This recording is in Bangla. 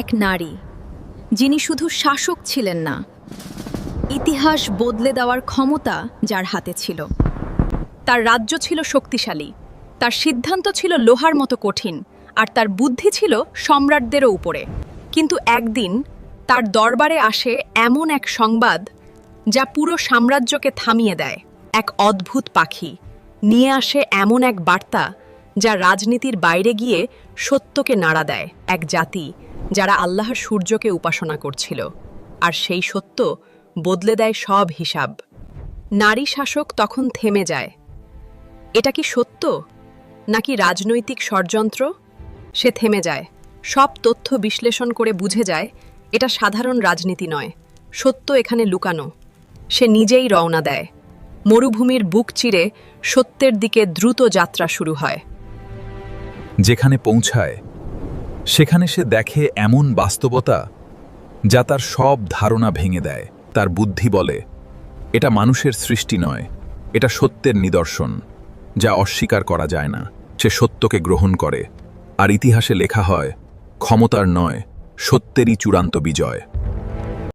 এক নারী, যিনি শুধু শাসক ছিলেন না, ইতিহাস বদলে দেওয়ার ক্ষমতা যার হাতে ছিল। তার রাজ্য ছিল শক্তিশালী, তার সিদ্ধান্ত ছিল লোহার মতো কঠিন, আর তার বুদ্ধি ছিল সম্রাটদেরও উপরে। কিন্তু একদিন তার দরবারে আসে এমন এক সংবাদ যা পুরো সাম্রাজ্যকে থামিয়ে দেয়। এক অদ্ভুত পাখি নিয়ে আসে এমন এক বার্তা যা রাজনীতির বাইরে গিয়ে সত্যকে নাড়া দেয়। এক জাতি যারা আল্লাহর সূর্যকে উপাসনা করছিল, আর সেই সত্য বদলে দেয় সব হিসাব। নারী শাসক তখন থেমে যায়। এটা কি সত্য নাকি রাজনৈতিক ষড়যন্ত্র? সে থেমে যায়, সব তথ্য বিশ্লেষণ করে বুঝে যায় এটা সাধারণ রাজনীতি নয়, সত্য এখানে লুকানো। সে নিজেই রওনা দেয়। মরুভূমির বুক চিরে সত্যের দিকে দ্রুত যাত্রা শুরু হয়। যেখানে পৌঁছায় সেখানে সে দেখে এমন বাস্তবতা যা তার সব ধারণা ভেঙে দেয়। তার বুদ্ধি বলে, এটা মানুষের সৃষ্টি নয়, এটা সত্যের নিদর্শন যা অস্বীকার করা যায় না। সে সত্যকে গ্রহণ করে, আর ইতিহাসে লেখা হয়, ক্ষমতার নয়, সত্যেরই চূড়ান্ত বিজয়।